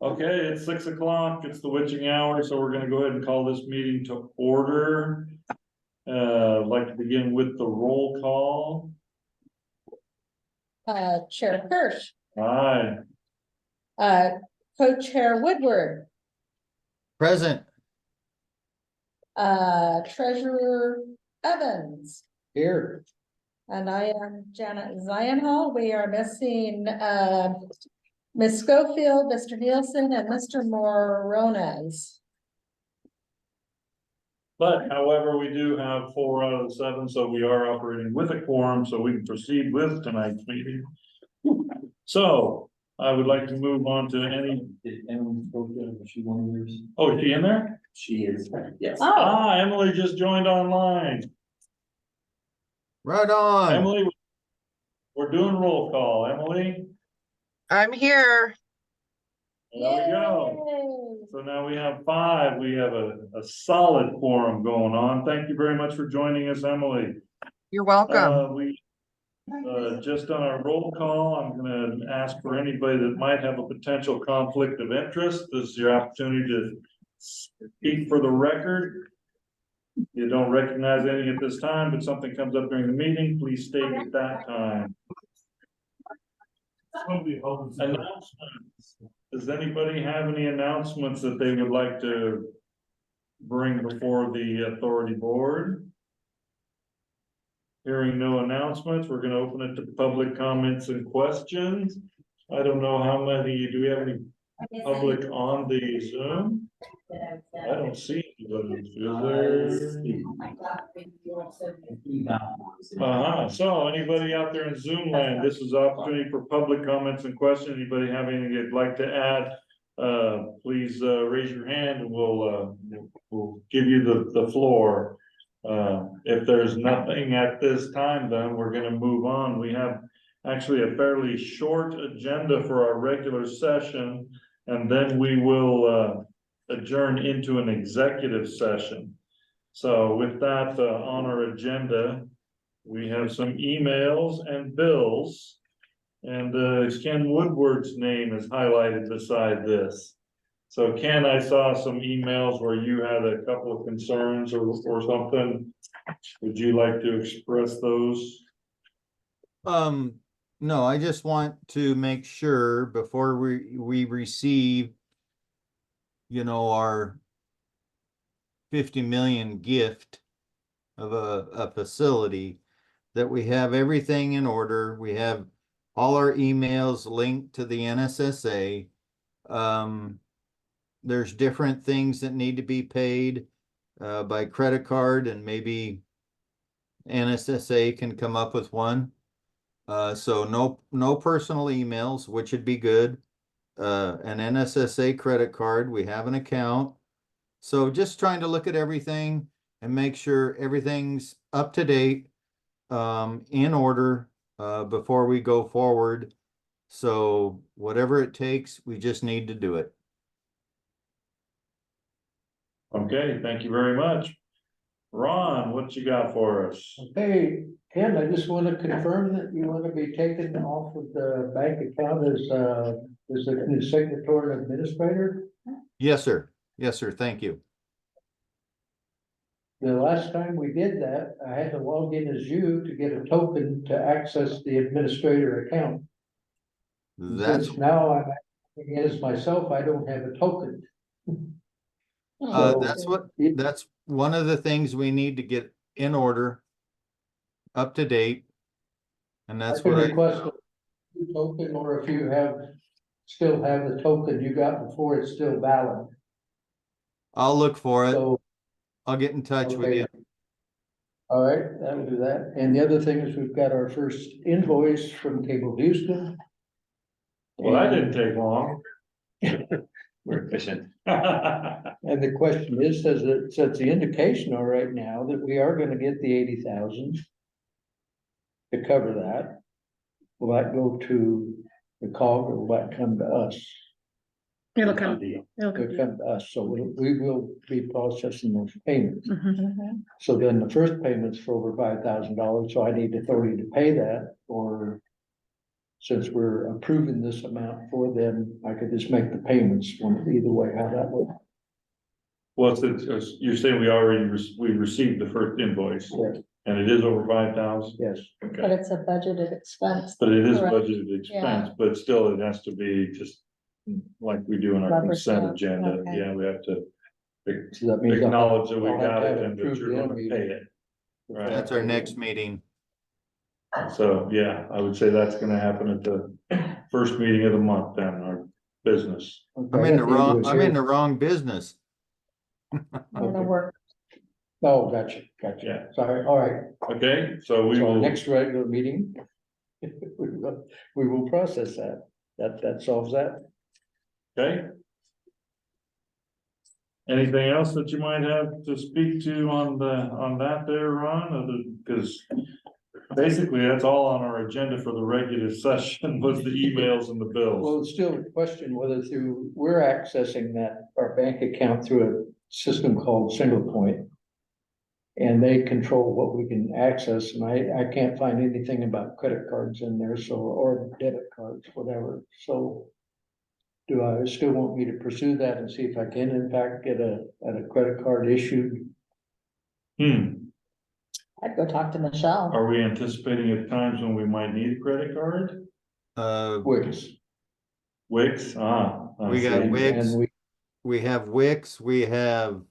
Okay, it's 6 o'clock. It's the witching hour, so we're gonna go ahead and call this meeting to order. I'd like to begin with the roll call. Chair Hirsch, Aye. Co-Chair Woodward, Present. Treasurer Evans, Here. and I am Janet Zionhall. We are missing Ms. Schofield, Mr. Nielsen, and Mr. Morones. But however, we do have 4 out of the 7, so we are operating with a quorum, so we can proceed with tonight's meeting. So I would like to move on to any. Oh, is she in there? She is, yes. Oh, Ah, Emily just joined online. Right on. Emily, we're doing roll call. Emily, I'm here. there we go. So now we have 5. We have a solid quorum going on. Thank you very much for joining us, Emily. You're welcome. We just on our roll call, I'm gonna ask for anybody that might have a potential conflict of interest. This is your opportunity to speak for the record. You don't recognize anything at this time, but something comes up during the meeting, please state at that time. Announcements. Does anybody have any announcements that they would like to bring before the authority board? Hearing no announcements, we're gonna open it to public comments and questions. I don't know how many, do we have any public on the Zoom? I don't see anybody, is there? So anybody out there in Zoom land, this is opportunity for public comments and questions. Anybody have anything they'd like to add? Please raise your hand and we'll give you the floor. If there's nothing at this time, then we're gonna move on. We have actually a fairly short agenda for our regular session, and then we will adjourn into an executive session. So with that on our agenda, we have some emails and bills. And Ken Woodward's name is highlighted beside this. So Ken, I saw some emails where you had a couple of concerns or something. Would you like to express those? No, I just want to make sure before we receive, you know, our 50 million gift of a facility, that we have everything in order. We have all our emails linked to the NSSA. There's different things that need to be paid by credit card, and maybe NSSA can come up with one. So no personal emails, which would be good. An NSSA credit card, we have an account. So just trying to look at everything and make sure everything's up to date, in order, before we go forward. So whatever it takes, we just need to do it. Okay, thank you very much. Ron, what you got for us? Hey, Ken, I just want to confirm that you want to be taken off of the bank account as a signatory administrator. Yes, sir. Yes, sir. Thank you. The last time we did that, I had to log in as you to get a token to access the administrator account. That's Now I'm acting as myself, I don't have a token. that's one of the things we need to get in order, up to date. And that's what I request a token, or if you still have the token you got before, it's still valid. I'll look for it. So, I'll get in touch with you. all right, that'll do that. And the other thing is we've got our first invoice from Cable Houston. Well, that didn't take long. We're efficient. And the question is, does it sets the indication all right now that we are gonna get the 80,000 to cover that? Will that go to the COG, or will that come to us? it'll come It'll come to us, so we will be processing those payments. Mm-hmm. So then the first payment's for over $5,000, so I need authority to pay that, or since we're approving this amount for them, I could just make the payments one either way, how that would. Well, you're saying we received the first invoice Yes, and it is over 5,000? yes. But it's a budgeted expense. But it is Correct. budgeted expense, but still it has to be just like we do in our Rubber consent stamp, agenda. okay. Yeah, we have to So that means I'll- acknowledge that we I'll have got to have it it and that approved you're in a gonna pay meeting. it. Right. That's our next meeting. So, yeah, I would say that's gonna happen at the first meeting of the month then, our business. I'm in the wrong business. I'm gonna work. Oh, gotcha, Yeah. sorry, all right, Okay, so we so our will, next regular meeting. We will process that solves that. okay? Anything else that you might have to speak to on that there, Ron, because basically that's all on our agenda for the regular session was the emails and the bills. Well, it's still a question whether we're accessing our bank account through a system called Single Point. And they control what we can access, and I can't find anything about credit cards in there, so, or debit cards, whatever, so. Do I still want me to pursue that and see if I can in fact get a credit card issued? I'd go talk to Michelle. Are we anticipating at times when we might need a credit card? Wix. Wix, I We got see. Wix. And We have Wix, we have,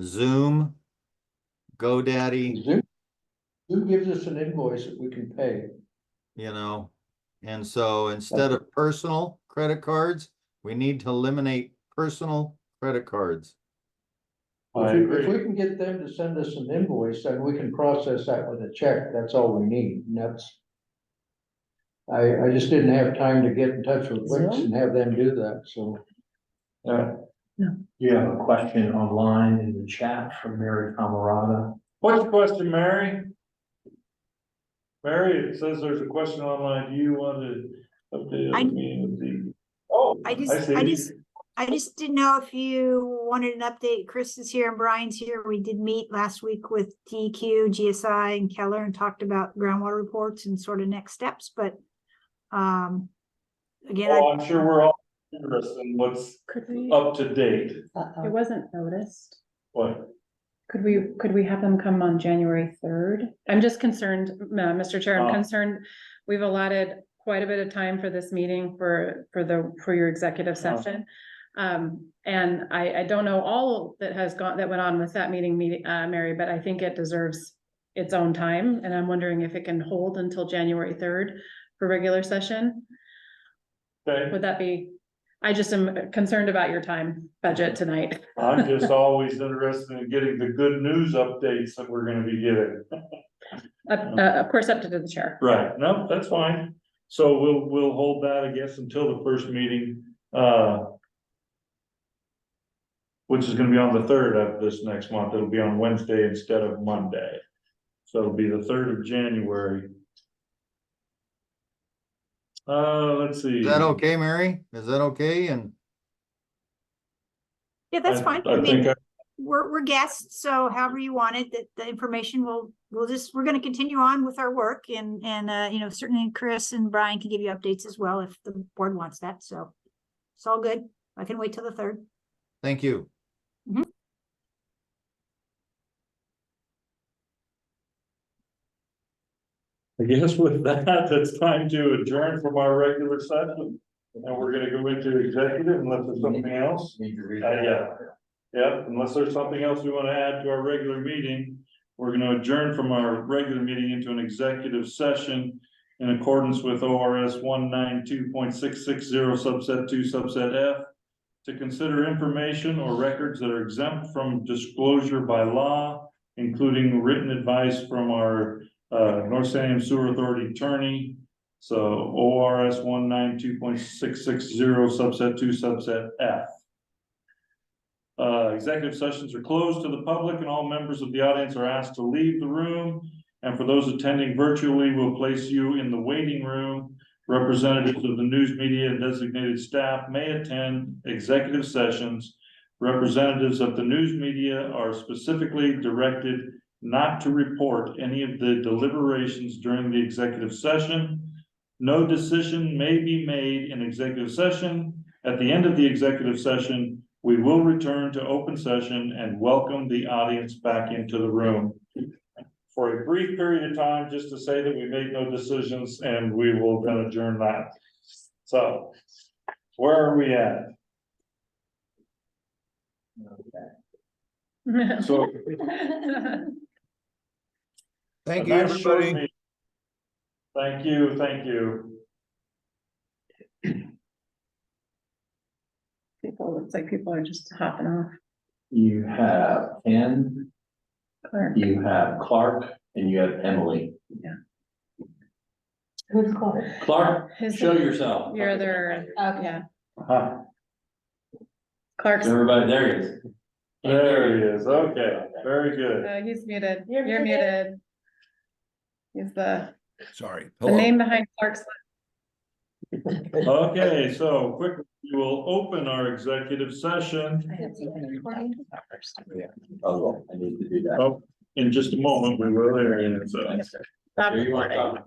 Zoom, GoDaddy, Who gives us an invoice that we can pay? you know. And so instead of personal credit cards, we need to eliminate personal credit cards. I If agree. we can get them to send us an invoice, then we can process that with a check, that's all we need, and that's. I just didn't have time to get in touch with Wix and have them do that, so. You have a question online in the chat from Mary Camarada. What's the question, Mary? Mary, it says there's a question online. Do you want to update the meeting with the? Oh, I just didn't know if you wanted an update. Chris is here and Brian's here. We did meet last week with DEQ, GSI and Keller and talked about groundwater reports and sort of next steps, but again, Oh, I'm sure we're all interested in what's Could we, up to date. it wasn't noticed. What? Could we have them come on January 3rd? I'm just concerned, Mr. Chair, I'm Oh. concerned. We've allotted quite a bit of time for this meeting for your executive session. And I don't know all that went on with that meeting, Mary, but I think it deserves its own time. And I'm wondering if it can hold until January 3rd for regular session. Okay, Would that be, I just am concerned about your time budget tonight. I'm just always interested in getting the good news updates that we're gonna be getting. Of course, up to the chair. Right, no, that's fine. So we'll hold that, I guess, until the first meeting, which is gonna be on the 3rd of this next month. It'll be on Wednesday instead of Monday. So it'll be the 3rd of January. Let's see. Is that okay, Mary? Is that okay? And yeah, that's fine. I think We're guests, so however you want it, that the information we're gonna continue on with our work and you know, certainly Chris and Brian can give you updates as well if the board wants that, so it's all good. I can wait till the 3rd. thank you. I guess with that, it's time to adjourn from our regular session. And we're gonna go into executive unless there's something else. Yeah, unless there's something else we want to add to our regular meeting, we're gonna adjourn from our regular meeting into an executive session in accordance with ORS 192.660 subset 2 subset F to consider information or records that are exempt from disclosure by law, including written advice from our North San Sewer Authority attorney. So ORS 192.660 subset 2 subset F. Executive sessions are closed to the public and all members of the audience are asked to leave the room. And for those attending virtually, we'll place you in the waiting room. Representatives of the news media and designated staff may attend executive sessions. Representatives of the news media are specifically directed not to report any of the deliberations during the executive session. No decision may be made in executive session. At the end of the executive session, we will return to open session and welcome the audience back into the room for a brief period of time, just to say that we made no decisions, and we will then adjourn that. So, where are we at? So. Thank you, another short everybody. meeting. Thank you, thank you. People, looks like people are just hopping off. You have Ken, Clark. you have Clark, and you have Emily. Who's called? Clark, His- show yourself. Your other, Okay. yeah, Huh, Clark's, everybody, there he is. There he is, okay, very good. he's muted. You're You're muted. muted. He's the Sorry. name behind Clark's. Okay, so quickly, we will open our executive session. I had something recording first. Oh, well, I need to do that. Oh, in just a moment, we will there, so. Stop Here you want to recording. talk.